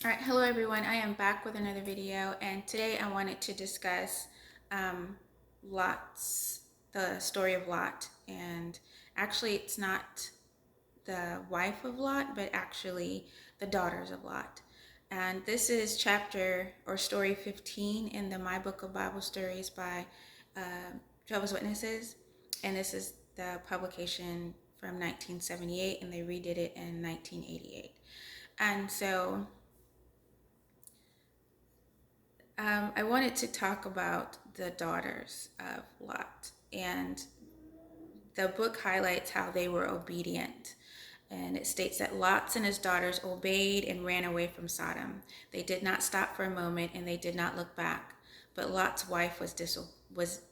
All right, hello everyone. I am back with another video, and today I wanted to discuss um, the story of Lot. And actually, it's not the wife of Lot, but actually the daughters of Lot. And this is chapter or story 15 in the My Book of Bible Stories by uh, Jehovah's Witnesses. And this is the publication from 1978, and they redid it in 1988. And so I wanted to talk about the daughters of Lot, and the book highlights how they were obedient. And it states that Lot and his daughters obeyed and ran away from Sodom. They did not stop for a moment, and they did not look back. But Lot's wife was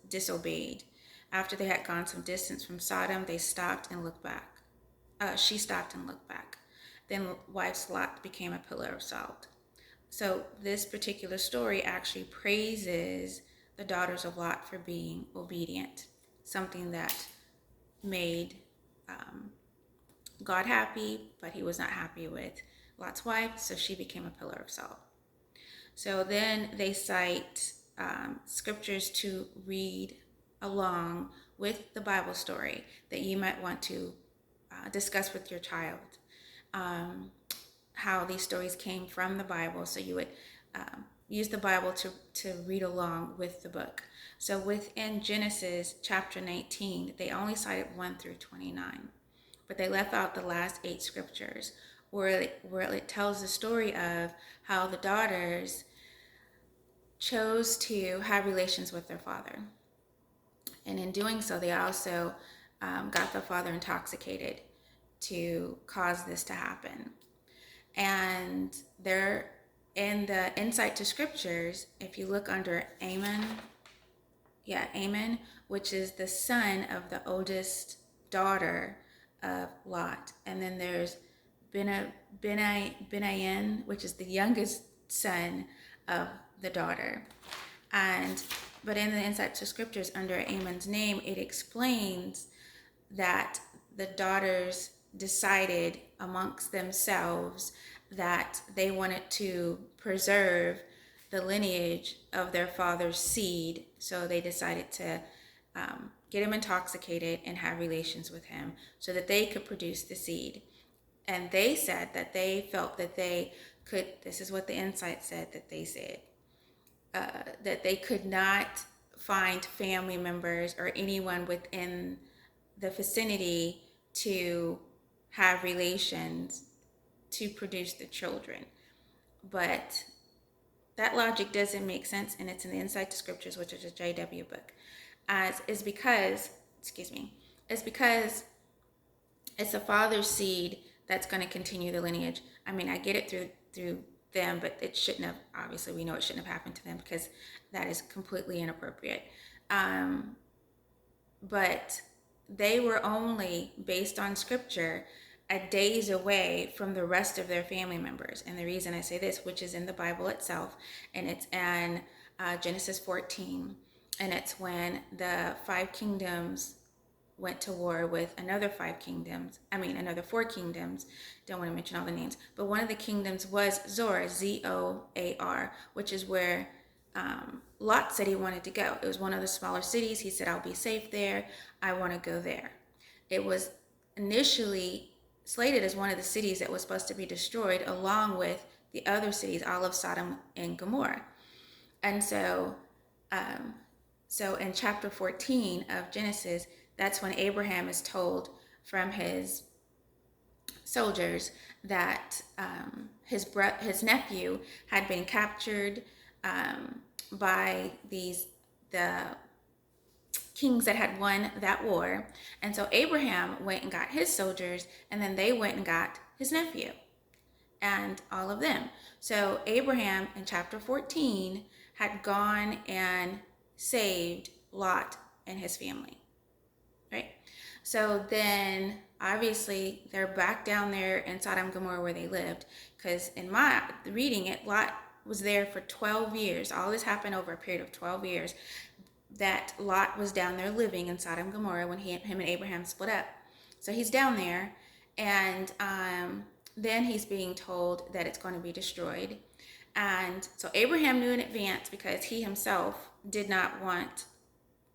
disobeyed. After they had gone some distance from Sodom, they stopped and looked back. She stopped and looked back. Then wife's Lot became a pillar of salt. So this particular story actually praises the daughters of Lot for being obedient, something that made God happy, but he was not happy with Lot's wife, so she became a pillar of salt. So then they cite scriptures to read along with the Bible story that you might want to discuss with your child. How these stories came from the Bible, so you would use the Bible to read along with the book. So within Genesis chapter 19, they only cited 1 through 29, but they left out the last 8 scriptures where it tells the story of how the daughters chose to have relations with their father. And in doing so, they also got the father intoxicated to cause this to happen. And there, in the insight to scriptures, if you look under Ammon, which is the son of the oldest daughter of Lot. And then there's Benayan, which is the youngest son of the daughter. But in the insight to scriptures under Ammon's name, it explains that the daughters decided amongst themselves that they wanted to preserve the lineage of their father's seed. So they decided to get him intoxicated and have relations with him so that they could produce the seed. And they said that they felt that they could, this is what the insight said that they said, that they could not find family members or anyone within the vicinity to have relations to produce the children. But that logic doesn't make sense, and it's in the Insight to Scriptures, which is a JW book. It's because it's a father's seed that's going to continue the lineage. I mean, I get it through them, but it shouldn't have. Obviously, we know it shouldn't have happened to them because that is completely inappropriate. But they were only, based on scripture, a days away from the rest of their family members. And the reason I say this, which is in the Bible itself, and it's in Genesis 14, and it's when the 5 kingdoms went to war with another 4 kingdoms. Don't want to mention all the names, but one of the kingdoms was Zoar, Zoar, which is where Lot said he wanted to go. It was one of the smaller cities. He said, I'll be safe there. I want to go there. It was initially slated as one of the cities that was supposed to be destroyed, along with the other cities, all of Sodom and Gomorrah. And so in chapter 14 of Genesis, that's when Abraham is told from his soldiers that his nephew had been captured by the kings that had won that war. And so Abraham went and got his soldiers, and then they went and got his nephew and all of them. So Abraham in chapter 14 had gone and saved Lot and his family, right? So then obviously they're back down there in Sodom and Gomorrah where they lived, because in my reading it, Lot was there for 12 years. All this happened over a period of 12 years that Lot was down there living in Sodom and Gomorrah when him and Abraham split up. So he's down there, and then he's being told that it's going to be destroyed. And so Abraham knew in advance, because he himself did not want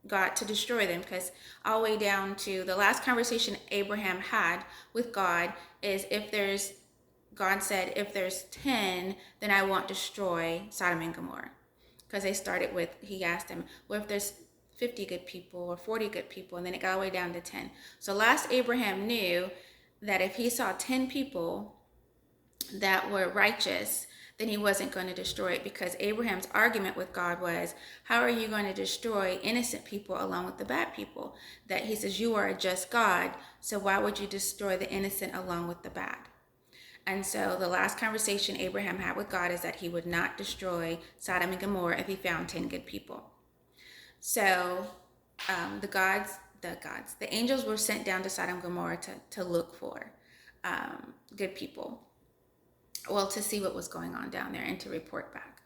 God to destroy them, because all the way down to the last conversation Abraham had with God is, God said, if there's 10, then I won't destroy Sodom and Gomorrah. Because they started with, he asked him, well, if there's 50 good people or 40 good people, and then it got all the way down to 10. So last Abraham knew that if he saw 10 people that were righteous, then he wasn't going to destroy it, because Abraham's argument with God was, how are you going to destroy innocent people along with the bad people? That he says, you are a just God, so why would you destroy the innocent along with the bad? And so the last conversation Abraham had with God is that he would not destroy Sodom and Gomorrah if he found 10 good people. So the angels were sent down to Sodom and Gomorrah to look for good people. Well, to see what was going on down there and to report back.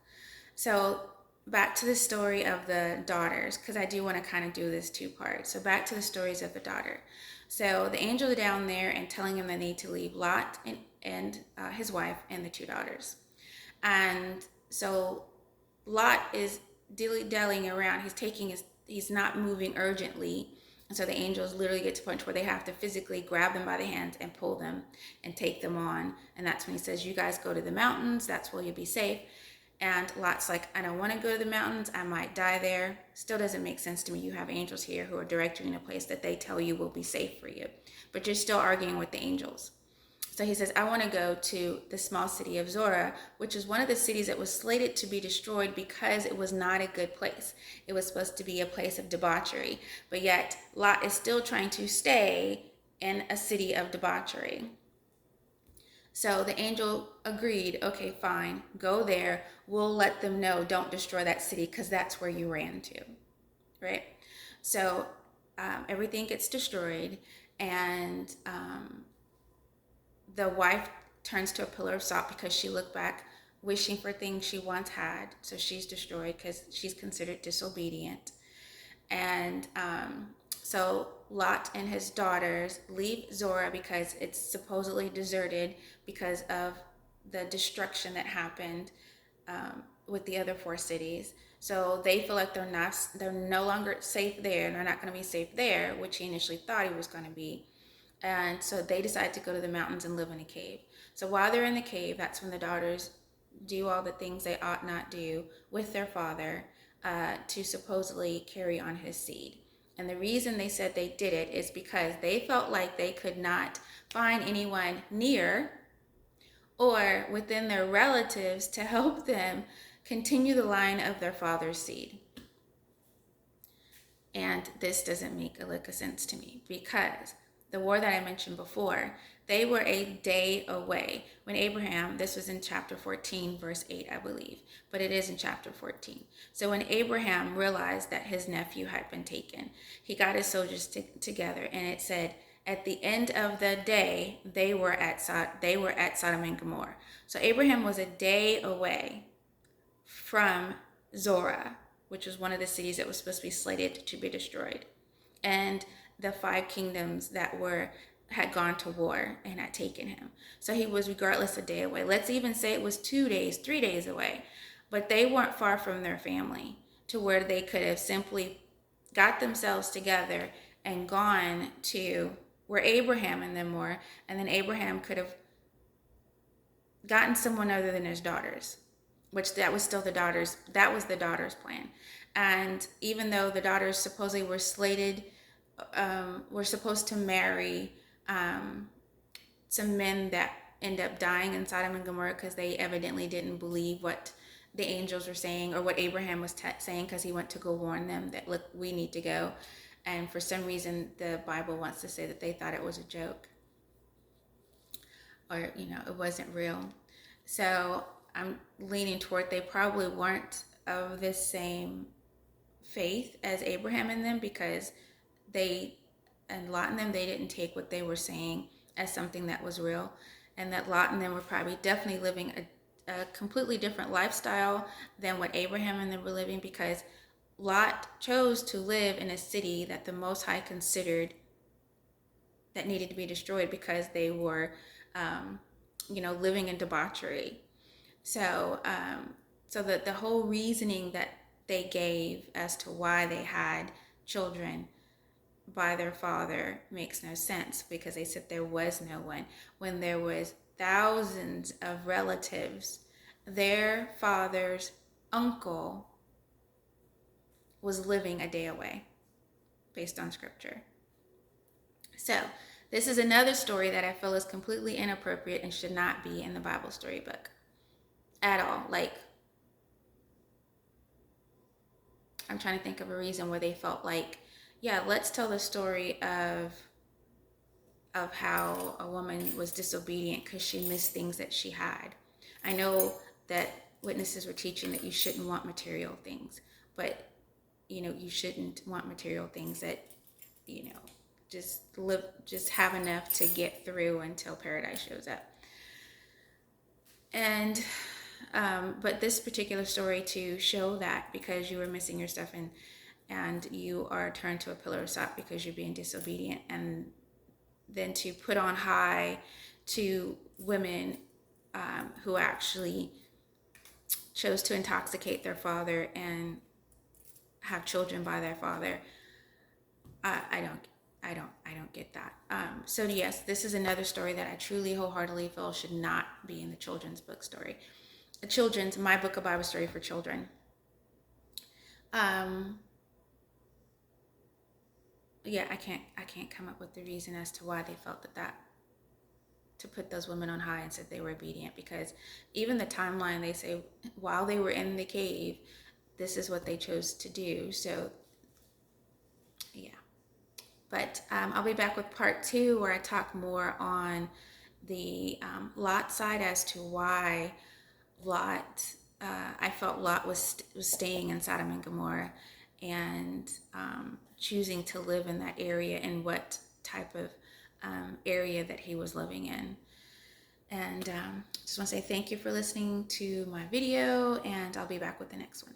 So back to the story of the daughters, because I do want to kind of do this two parts. So back to the stories of the daughter. So the angels are down there and telling him they need to leave Lot and his wife and the two daughters. And so Lot is dilly-dallying around. He's not moving urgently. And so the angels literally get to a point where they have to physically grab them by the hands and pull them and take them on. And that's when he says, you guys go to the mountains. That's where you'll be safe. And Lot's like, I don't want to go to the mountains. I might die there. Still doesn't make sense to me. You have angels here who are directing you in a place that they tell you will be safe for you. But you're still arguing with the angels. So he says, I want to go to the small city of Zorah, which is one of the cities that was slated to be destroyed because it was not a good place. It was supposed to be a place of debauchery. But yet Lot is still trying to stay in a city of debauchery. So the angel agreed, okay, fine, go there. We'll let them know, don't destroy that city, because that's where you ran to, right? So everything gets destroyed, and the wife turns to a pillar of salt because she looked back wishing for things she once had. So she's destroyed because she's considered disobedient. And so Lot and his daughters leave Zorah because it's supposedly deserted because of the destruction that happened with the other four cities. So they feel like they're no longer safe there, and they're not going to be safe there, which he initially thought he was going to be. And so they decide to go to the mountains and live in a cave. So while they're in the cave, that's when the daughters do all the things they ought not do with their father to supposedly carry on his seed. And the reason they said they did it is because they felt like they could not find anyone near or within their relatives to help them continue the line of their father's seed. And this doesn't make a lick of sense to me, because the war that I mentioned before, they were a day away. When Abraham, this was in chapter 14, verse 8, I believe, but it is in chapter 14. So when Abraham realized that his nephew had been taken, he got his soldiers together, and it said, at the end of the day, they were at Sodom and Gomorrah. So Abraham was a day away from Zorah, which was one of the cities that was supposed to be slated to be destroyed, and the 5 kingdoms that had gone to war and had taken him. So he was regardless a day away. Let's even say it was 2 days, 3 days away. But they weren't far from their family to where they could have simply got themselves together and gone to where Abraham and them were, and then Abraham could have gotten someone other than his daughters, which that was the daughter's plan. And even though the daughters supposedly were slated, were supposed to marry some men that end up dying in Sodom and Gomorrah because they evidently didn't believe what the angels were saying or what Abraham was saying, because he went to go warn them that, look, we need to go. And for some reason, the Bible wants to say that they thought it was a joke, or, it wasn't real. So I'm leaning toward they probably weren't of the same faith as Abraham and them, because Lot and them, they didn't take what they were saying as something that was real. And that Lot and them were probably definitely living a completely different lifestyle than what Abraham and them were living, because Lot chose to live in a city that the Most High considered that needed to be destroyed because they were living in debauchery. So, so the whole reasoning that they gave as to why they had children by their father makes no sense, because they said there was no one when there was thousands of relatives. Their father's uncle was living a day away based on scripture. So this is another story that I feel is completely inappropriate and should not be in the Bible storybook at all. Like, I'm trying to think of a reason where they felt like, yeah, let's tell the story of how a woman was disobedient because she missed things that she had. I know that witnesses were teaching that you shouldn't want material things, but you shouldn't want material things that, you know, just have enough to get through until paradise shows up. And but this particular story to show that because you were missing your stuff and you are turned to a pillar of salt because you're being disobedient, and then to put on high to women who actually chose to intoxicate their father and have children by their father. I don't get that. So yes, this is another story that I truly wholeheartedly feel should not be in the children's book story. My book of Bible story for children. Um, yeah, I can't come up with the reason as to why they felt that to put those women on high and said they were obedient, because even the timeline, they say while they were in the cave, this is what they chose to do. So yeah. But I'll be back with part 2 where I talk more on the Lot side as to why Lot, I felt Lot was staying in Sodom and Gomorrah and choosing to live in that area, and what type of area that he was living in. And just want to say thank you for listening to my video, and I'll be back with the next one.